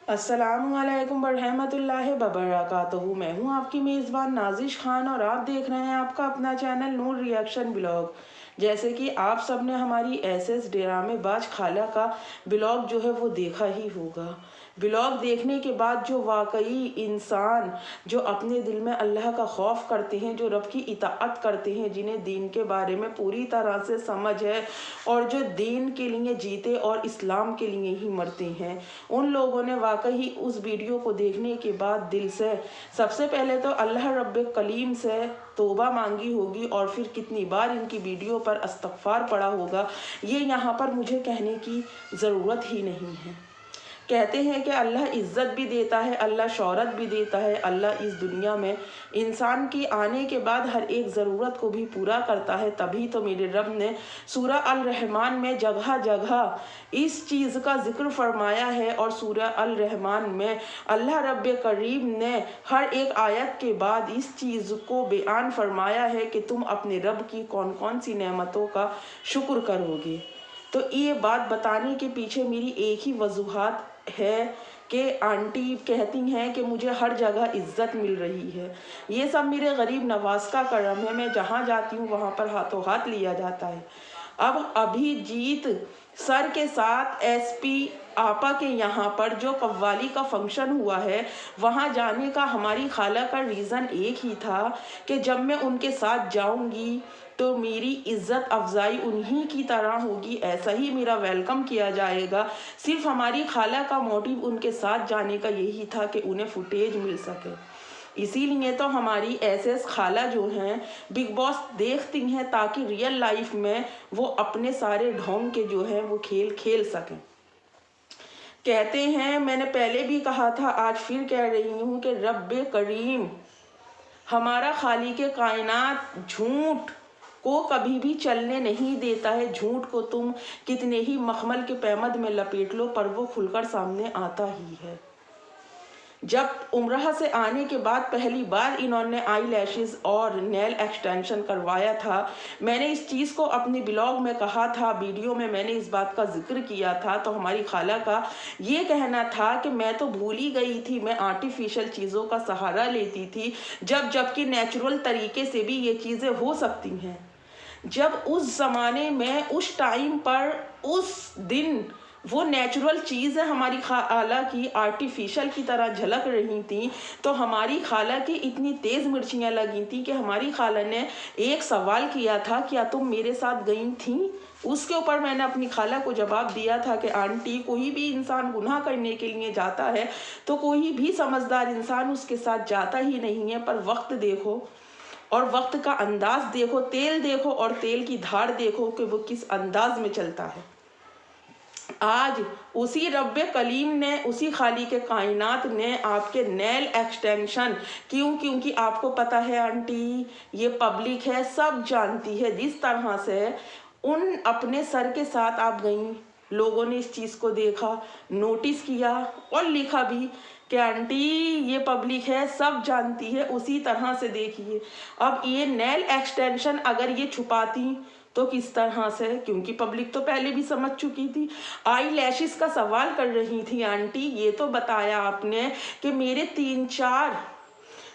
अस्सलामुअलैकुम वरहमतुल्लाहि वबरकातुहू। मैं हूँ आपकी मेज़बान नाजिश खान और आप देख रहे हैं आपका अपना चैनल नूर रिएक्शन ब्लॉग। जैसे कि आप सब ने हमारी एसएस ड्रामेबाज खाला का ब्लॉग जो है वो देखा ही होगा। ब्लॉग देखने के बाद जो वाकई इंसान जो अपने दिल में अल्लाह का खौफ करते हैं, जो रब की इताअत करते हैं, जिन्हें दीन के बारे में पूरी तरह से समझ है और जो दीन के लिए जीते और इस्लाम के लिए ही मरते हैं, उन लोगों ने वाकई उस वीडियो को देखने के बाद दिल से सबसे पहले तो अल्लाह रब्बे कलीम से तौबा मांगी होगी और फिर कितनी बार इनकी वीडियो पर इस्तग़फ़ार पड़ा होगा, ये यहाँ पर मुझे कहने की ज़रूरत ही नहीं है। कहते हैं कि अल्लाह इज़्ज़त भी देता है, अल्लाह शोहरत भी देता है, अल्लाह इस दुनिया में इंसान की आने के बाद हर एक ज़रूरत को भी पूरा करता है। तभी तो मेरे रब ने सूरह अल रहमान में जगह जगह इस चीज़ का ज़िक्र फरमाया है और सूरह अल रहमान में अल्लाह रब्बे करीम ने हर एक आयत के बाद इस चीज़ को बयान फरमाया है कि तुम अपने रब की कौन कौन सी नेमतों का शुक्र करोगे। तो ये बात बताने के पीछे मेरी एक ही वजूहात है कि आंटी कहती हैं कि मुझे हर जगह इज़्ज़त मिल रही है। ये सब मेरे गरीब नवाज का करम है, मैं जहाँ जाती हूँ वहाँ पर हाथों हाथ लिया जाता है। अब अभिजीत सर के साथ एसपी आपा के यहाँ पर जो कव्वाली का फंक्शन हुआ है, वहाँ जाने का हमारी खाला का रीज़न एक ही था कि जब मैं उनके साथ जाऊँगी तो मेरी इज़्ज़त अफजाई उन्हीं की तरह होगी, ऐसा ही मेरा वेलकम किया जाएगा। सिर्फ हमारी खाला का मोटिव उनके साथ जाने का यही था कि उन्हें फुटेज मिल सके। इसीलिए तो हमारी एसएस खाला जो हैं बिग बॉस देखती हैं ताकि रियल लाइफ में वो अपने सारे ढोंग के जो हैं वो खेल खेल सकें। कहते हैं, मैंने पहले भी कहा था, आज फिर कह रही हूँ कि रब्बे करीम हमारा खालिक कायनात झूठ को कभी भी चलने नहीं देता है। झूठ को तुम कितने ही मखमल के पैमद में लपेट लो पर वो खुलकर सामने आता ही है। जब उम्रह से आने के बाद पहली बार इन्होंने आई लैशेज़ और नेल एक्सटेंशन करवाया था, मैंने इस चीज़ को अपने ब्लॉग में कहा था, वीडियो में मैंने इस बात का जिक्र किया था। तो हमारी खाला का ये कहना था कि मैं तो भूल ही गई थी, मैं आर्टिफिशियल चीज़ों का सहारा लेती थी जबकि नेचुरल तरीके से भी ये चीज़ें हो सकती हैं। जब उस ज़माने में उस टाइम पर उस दिन वो नेचुरल चीज़ है हमारी खाला की आर्टिफिशियल की तरह झलक रही थी, तो हमारी खाला की इतनी तेज़ मिर्चियाँ लगी थी कि हमारी खाला ने एक सवाल किया था, क्या तुम मेरे साथ गई थी? उसके ऊपर मैंने अपनी खाला को जवाब दिया था कि आंटी, कोई भी इंसान गुनाह करने के लिए जाता है तो कोई भी समझदार इंसान उसके साथ जाता ही नहीं है, पर वक्त देखो और वक्त का अंदाज देखो, तेल देखो और तेल की धार देखो कि वो किस अंदाज में चलता है। आज उसी रब्बे कलीम ने, उसी खालिक कायनात ने आपके नेल एक्सटेंशन क्योंकि आपको पता है आंटी, ये पब्लिक है, सब जानती है, जिस तरह से उन अपने सर के साथ आप गई, लोगों ने इस चीज़ को देखा, नोटिस किया और लिखा भी कि आंटी ये पब्लिक है, सब जानती है, उसी तरह से देखिए। अब ये नेल एक्सटेंशन अगर ये छुपाती तो किस तरह से, क्योंकि पब्लिक तो पहले भी समझ चुकी थी। आई लैशेस का सवाल कर रही थी आंटी, ये तो बताया आपने कि मेरे 3-4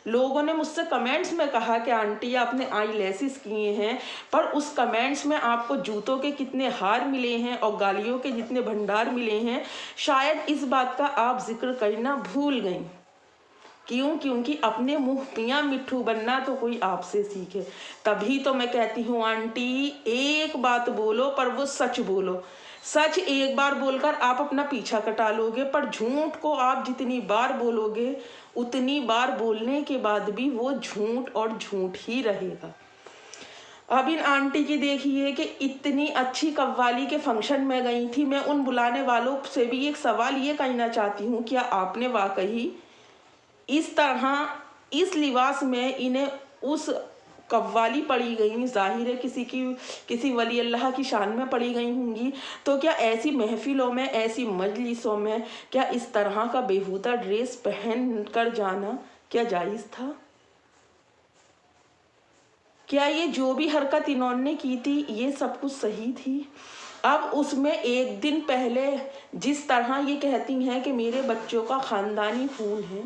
लोगों ने मुझसे कमेंट्स में कहा कि आंटी आपने आई लैशेस किए हैं, पर उस कमेंट्स में आपको जूतों के कितने हार मिले हैं और गालियों के जितने भंडार मिले हैं, शायद इस बात का आप जिक्र करना भूल गई। क्योंकि अपने मुँह पिया मिट्ठू बनना तो कोई आपसे सीखे। तभी तो मैं कहती हूँ आंटी, एक बात बोलो पर वो सच बोलो। सच एक बार बोलकर आप अपना पीछा कटा लोगे, पर झूठ को आप जितनी बार बोलोगे उतनी बार बोलने के बाद भी वो झूठ और झूठ ही रहेगा। अब इन आंटी की देखिए कि इतनी अच्छी कव्वाली के फंक्शन में गई थी। मैं उन बुलाने वालों से भी एक सवाल ये कहना चाहती हूँ, क्या आपने वाकई इस तरह इस लिबास में इन्हें उस कव्वाली पढ़ी गई, जाहिर है किसी वली अल्लाह की शान में पढ़ी गई होंगी, तो क्या ऐसी महफिलों में, ऐसी मजलिसों में क्या इस तरह का बेहूदा ड्रेस पहन कर जाना क्या जायज़ था? क्या ये जो भी हरकत इन्होंने की थी ये सब कुछ सही थी? अब उसमें एक दिन पहले जिस तरह ये कहती हैं कि मेरे बच्चों का ख़ानदानी खून है,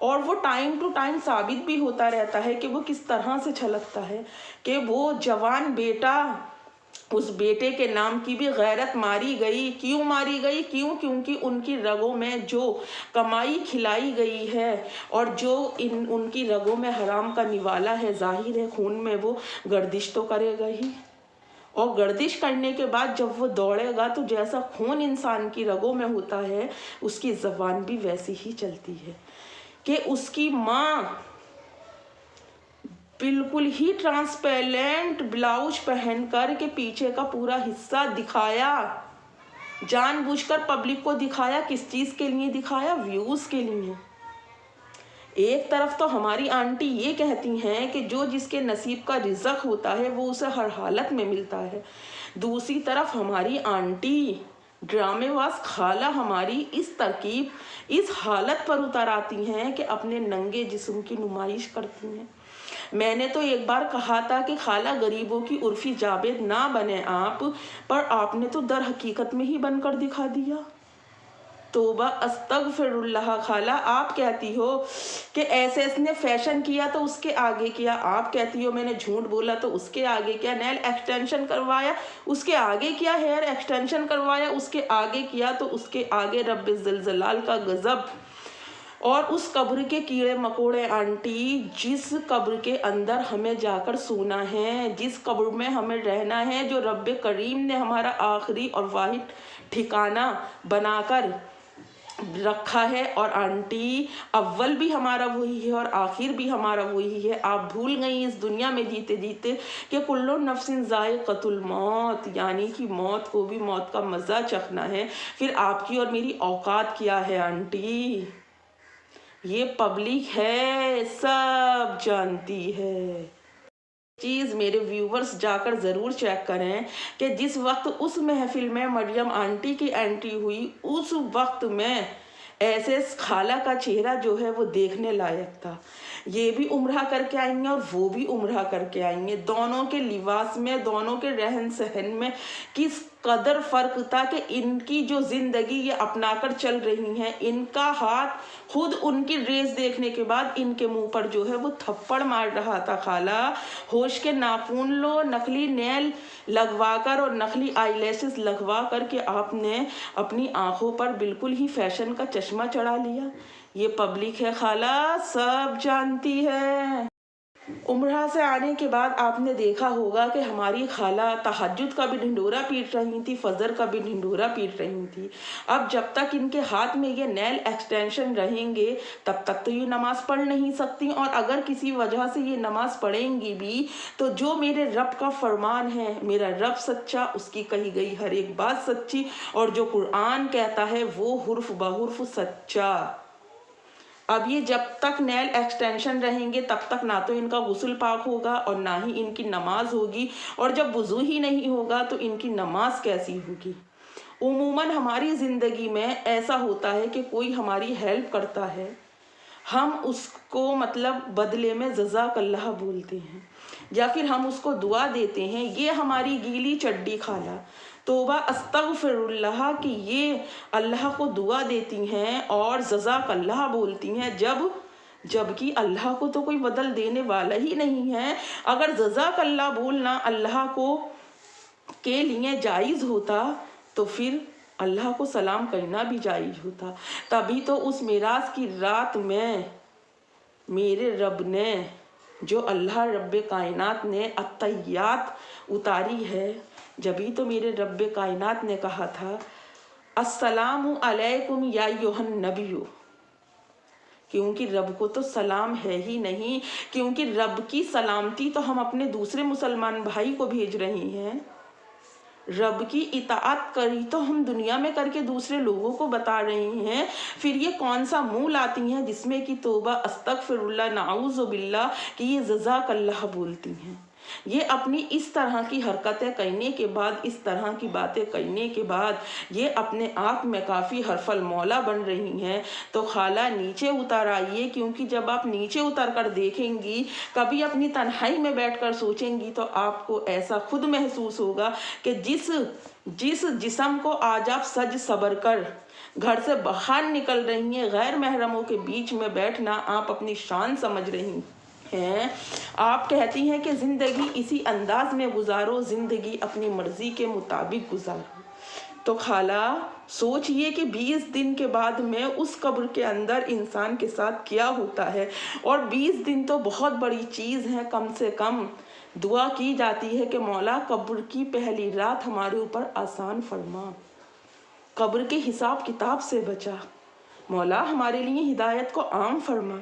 और वो टाइम टू टाइम साबित भी होता रहता है कि वो किस तरह से छलकता है, कि वो जवान बेटा, उस बेटे के नाम की भी गैरत मारी गई। क्यों मारी गई? क्योंकि उनकी रगों में जो कमाई खिलाई गई है और जो उनकी रगों में हराम का निवाला है, जाहिर है खून में वो गर्दिश तो करेगा ही, और गर्दिश करने के बाद जब वो दौड़ेगा तो जैसा खून इंसान की रगों में होता है, उसकी ज़बान भी वैसी ही चलती है। कि उसकी माँ बिल्कुल ही ट्रांसपेरेंट ब्लाउज पहनकर के पीछे का पूरा हिस्सा दिखाया, जानबूझकर पब्लिक को दिखाया। किस चीज़ के लिए दिखाया? व्यूज़ के लिए। एक तरफ तो हमारी आंटी ये कहती हैं कि जो जिसके नसीब का रिज़्क होता है वो उसे हर हालत में मिलता है। दूसरी तरफ हमारी आंटी ड्रामेबाज खाला हमारी इस तरकीब, इस हालत पर उतर आती हैं कि अपने नंगे जिस्म की नुमाइश करती हैं। मैंने तो एक बार कहा था कि खाला गरीबों की उर्फी जावेद ना बने आप, पर आपने तो दर हकीकत में ही बनकर दिखा दिया। तोबा अस्तगफिरुल्लाह खाला, आप कहती हो कि एसएस ने फैशन किया तो उसके आगे किया, आप कहती हो मैंने झूठ बोला तो उसके आगे किया, नेल एक्सटेंशन करवाया उसके आगे किया, हेयर एक्सटेंशन करवाया उसके आगे किया, तो उसके आगे रब्बे ज़िलज़लाल का गज़ब। और उस कब्र के कीड़े मकोड़े आंटी, जिस कब्र के अंदर हमें जाकर सोना है, जिस कब्र में हमें रहना है, जो रब्बे करीम ने हमारा आखिरी और वाहिद ठिकाना बनाकर रखा है, और आंटी अव्वल भी हमारा वही है और आखिर भी हमारा वही है। आप भूल गई इस दुनिया में जीते जीते कि कुल्लु नफ्सिन ज़ाइक़तुल मौत, यानी कि मौत को भी मौत का मज़ा चखना है। फिर आपकी और मेरी औकात क्या है आंटी? ये पब्लिक है, सब जानती है। चीज़ मेरे व्यूवर्स जाकर ज़रूर चेक करें कि जिस वक्त उस महफिल में मरियम आंटी की एंट्री हुई, उस वक्त में ऐसे खाला का चेहरा जो है वो देखने लायक था। ये भी उम्रा करके आएंगे और वो भी उम्रा करके आएंगे। दोनों के लिबास में, दोनों के रहन सहन में किस कदर फ़र्क था कि इनकी जो ज़िंदगी ये अपनाकर चल रही हैं, इनका हाथ खुद उनकी ड्रेस देखने के बाद इनके मुंह पर जो है वो थप्पड़ मार रहा था। खाला, होश के नाखून लो, नकली नेल लगवाकर और नकली आईलैशेस लगवा कर के आपने अपनी आंखों पर बिल्कुल ही फैशन का चश्मा चढ़ा लिया। ये पब्लिक है खाला, सब जानती है। उम्रा से आने के बाद आपने देखा होगा कि हमारी खाला तहज्जुद का भी ढिंढोरा पीट रही थी, फजर का भी ढिंढोरा पीट रही थी। अब जब तक इनके हाथ में ये नेल एक्सटेंशन रहेंगे तब तक तो ये नमाज़ पढ़ नहीं सकती, और अगर किसी वजह से ये नमाज़ पढ़ेंगी भी तो जो मेरे रब का फरमान है, मेरा रब सच्चा, उसकी कही गई हर एक बात सच्ची, और जो कुरान कहता है वो हुर्फ बहुर्फ सच्चा। अब ये जब तक नेल एक्सटेंशन रहेंगे तब तक ना तो इनका गुस्ल पाक होगा और ना ही इनकी नमाज होगी, और जब वुज़ू ही नहीं होगा तो इनकी नमाज कैसी होगी। उमूमन हमारी ज़िंदगी में ऐसा होता है कि कोई हमारी हेल्प करता है, हम उसको मतलब बदले में जज़ाकल्लाह बोलते हैं, या फिर हम उसको दुआ देते हैं। ये हमारी गीली चड्डी खाला तोबा अस्तगफिरुल्लाह कि ये अल्लाह को दुआ देती हैं और जज़ाकल्लाह बोलती हैं, जबकि अल्लाह को तो कोई बदल देने वाला ही नहीं है। अगर जज़ाकल्लाह बोलना अल्लाह को के लिए जायज़ होता तो फिर अल्लाह को सलाम करना भी जायज़ होता। तभी तो उस मेराज की रात में मेरे रब ने, जो अल्लाह रब्बे कायनात ने अत्तहियात उतारी है, जभी तो मेरे रब्बे कायनात ने कहा था अस्सलामु अलैकुम या अय्युहन नबिय्यु, क्योंकि रब को तो सलाम है ही नहीं, क्योंकि रब की सलामती तो हम अपने दूसरे मुसलमान भाई को भेज रही हैं। रब की इताअत करी तो हम दुनिया में करके दूसरे लोगों को बता रही हैं। फिर ये कौन सा मुंह लाती हैं जिसमें कि तोबा अस्तगफिरुल्लाह नाऊज़ु बिल्लाह कि ये जज़ाकल्लाह बोलती हैं। ये अपनी इस तरह की हरकतें करने के बाद, इस तरह की बातें करने के बाद ये अपने आप में काफ़ी हरफल मौला बन रही हैं। तो खाला नीचे उतर आइए, क्योंकि जब आप नीचे उतर कर देखेंगी, कभी अपनी तन्हाई में बैठकर सोचेंगी, तो आपको ऐसा खुद महसूस होगा कि जिस जिस्म को आज आप सज सबर कर घर से बाहर निकल रही हैं, गैर महरमों के बीच में बैठना आप अपनी शान समझ रही हैं। आप कहती हैं कि ज़िंदगी इसी अंदाज में गुजारो, ज़िंदगी अपनी मर्ज़ी के मुताबिक गुजारो। तो खाला सोचिए कि 20 दिन के बाद में उस कब्र के अंदर इंसान के साथ क्या होता है। और 20 दिन तो बहुत बड़ी चीज़ है। कम से कम दुआ की जाती है कि मौला कब्र की पहली रात हमारे ऊपर आसान फरमा, कब्र के हिसाब किताब से बचा, मौला हमारे लिए हिदायत को आम फरमा।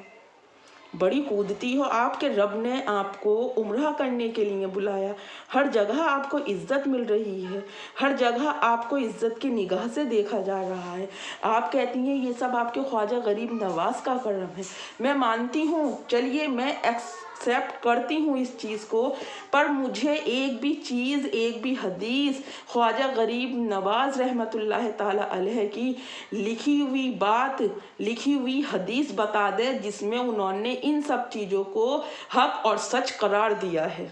बड़ी कूदती हो, आपके रब ने आपको उम्रा करने के लिए बुलाया। हर जगह आपको इज्जत मिल रही है, हर जगह आपको इज्जत की निगाह से देखा जा रहा है। आप कहती हैं ये सब आपके ख्वाजा गरीब नवाज का करम है। मैं मानती हूँ, चलिए मैं एक्सेप्ट करती हूँ इस चीज़ को, पर मुझे एक भी चीज़, एक भी हदीस ख्वाजा गरीब नवाज रहमतुल्लाह ताला अलैह की लिखी हुई बात, लिखी हुई हदीस बता दे जिसमें उन्होंने इन सब चीज़ों को हक और सच करार दिया है।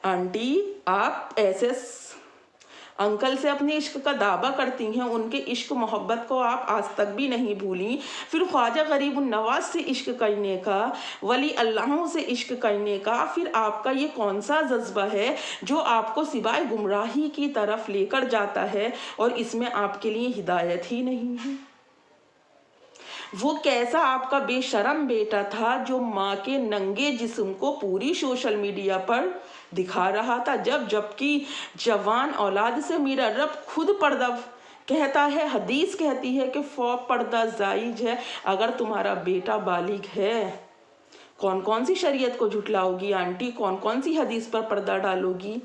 आंटी, आप ऐसे अंकल से अपने इश्क का दावा करती हैं, उनके इश्क मोहब्बत को आप आज तक भी नहीं भूली। फिर ख्वाजा गरीब नवाज से इश्क करने का, वली अल्लाहों से इश्क करने का, फिर आपका ये कौन सा जज्बा है जो आपको सिवाय गुमराही की तरफ लेकर जाता है और इसमें आपके लिए हिदायत ही नहीं है। वो कैसा आपका बेशरम बेटा था जो माँ के नंगे जिस्म को पूरी सोशल मीडिया पर दिखा रहा था, जबकि जवान औलाद से मेरा रब खुद पर्दा कहता है, हदीस कहती है कि पर्दा जायज है अगर तुम्हारा बेटा बालिग है। कौन कौन सी शरीयत को झुटलाओगी आंटी, कौन कौन सी हदीस पर पर्दा डालोगी?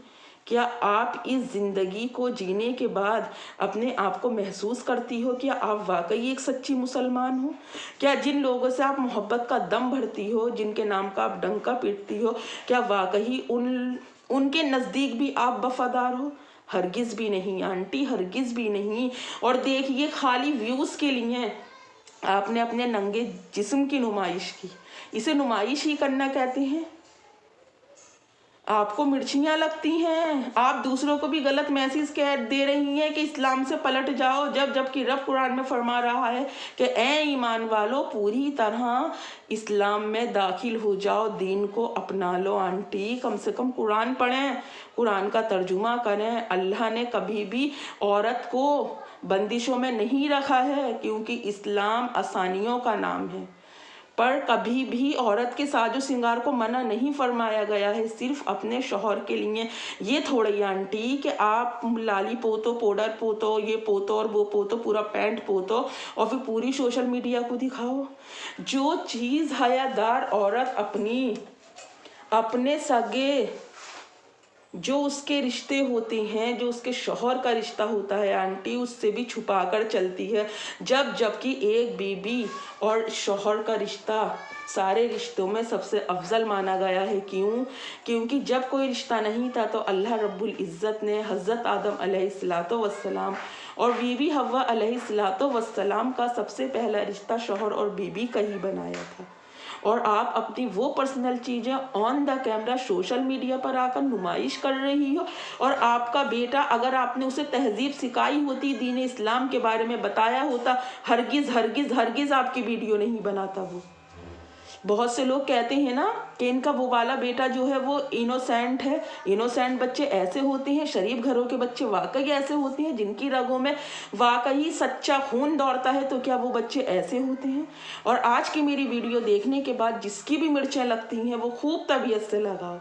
क्या आप इस ज़िंदगी को जीने के बाद अपने आप को महसूस करती हो कि आप वाकई एक सच्ची मुसलमान हो? क्या जिन लोगों से आप मोहब्बत का दम भरती हो, जिनके नाम का आप डंका पीटती हो, क्या वाकई उनके नज़दीक भी आप वफादार हो? हरगिज़ भी नहीं आंटी, हरगिज़ भी नहीं। और देखिए, खाली व्यूज़ के लिए आपने अपने नंगे जिस्म की नुमाइश की। इसे नुमाइश ही करना कहते हैं? आपको मिर्चियाँ लगती हैं, आप दूसरों को भी गलत मैसेज कह दे रही हैं कि इस्लाम से पलट जाओ, जबकि रब कुरान में फरमा रहा है कि ए ईमान वालों, पूरी तरह इस्लाम में दाखिल हो जाओ, दीन को अपना लो। आंटी, कम से कम कुरान पढ़ें, कुरान का तर्जुमा करें। अल्लाह ने कभी भी औरत को बंदिशों में नहीं रखा है, क्योंकि इस्लाम आसानियों का नाम है, पर कभी भी औरत के साजो सिंगार को मना नहीं फरमाया गया है, सिर्फ अपने शौहर के लिए। ये थोड़ी आंटी कि आप लाली पोतो, पाउडर पोतो, ये पोतो और वो पोतो, पूरा पैंट पोतो और फिर पूरी सोशल मीडिया को दिखाओ। जो चीज़ हयादार औरत अपने सगे, जो उसके रिश्ते होते हैं, जो उसके शौहर का रिश्ता होता है आंटी, उससे भी छुपा कर चलती है। जबकि एक बीबी और शौहर का रिश्ता सारे रिश्तों में सबसे अफजल माना गया है। क्यों? क्योंकि जब कोई रिश्ता नहीं था तो अल्लाह रब्बुल इज़्ज़त ने हज़रत आदम अलैहिस्सलातो वस्सलाम और बीबी हव्वा अलैहिस्सलातो वस्सलाम का सबसे पहला रिश्ता शौहर और बीबी का ही बनाया था। और आप अपनी वो पर्सनल चीज़ें on the camera social media पर आकर नुमाइश कर रही हो। और आपका बेटा, अगर आपने उसे तहजीब सिखाई होती, दीन इस्लाम के बारे में बताया होता, हरगिज़ हरगिज़ हरगिज़ आपकी वीडियो नहीं बनाता वो। बहुत से लोग कहते हैं ना कि इनका वो वाला बेटा जो है वो इनोसेंट है। इनोसेंट बच्चे ऐसे होते हैं, शरीफ घरों के बच्चे वाकई ऐसे होते हैं, जिनकी रगों में वाकई सच्चा खून दौड़ता है। तो क्या वो बच्चे ऐसे होते हैं? और आज की मेरी वीडियो देखने के बाद जिसकी भी मिर्चें लगती हैं वो खूब तबीयत से लगाओ।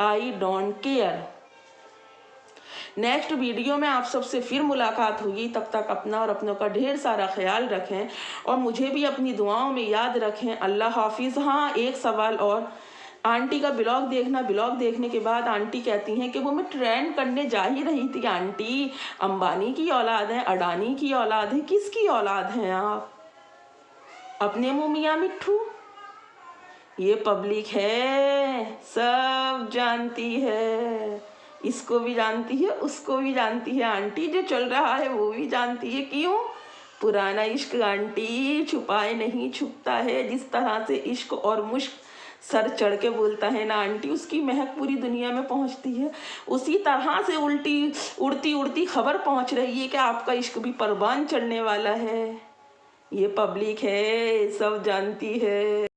I don't care. Next video में आप सबसे फिर मुलाकात होगी। तब तक अपना और अपनों का ढेर सारा ख्याल रखें और मुझे भी अपनी दुआओं में याद रखें। अल्लाह हाफिज़। हाँ, एक सवाल और, आंटी का ब्लॉग देखना, ब्लॉग देखने के बाद आंटी कहती हैं कि वो मैं ट्रेंड करने जा ही रही थी। आंटी, अंबानी की औलाद है, अडानी की औलाद है, किसकी औलाद हैं आप? अपने मुँह मियाँ मिट्ठू। ये पब्लिक है, सब जानती है, इसको भी जानती है, उसको भी जानती है आंटी, जो चल रहा है वो भी जानती है। क्यों? पुराना इश्क आंटी छुपाए नहीं छुपता है। जिस तरह से इश्क और मुश्क सर चढ़ के बोलता है ना आंटी, उसकी महक पूरी दुनिया में पहुंचती है। उसी तरह से उड़ती उड़ती खबर पहुंच रही है कि आपका इश्क भी परवान चढ़ने वाला है। ये पब्लिक है, सब जानती है।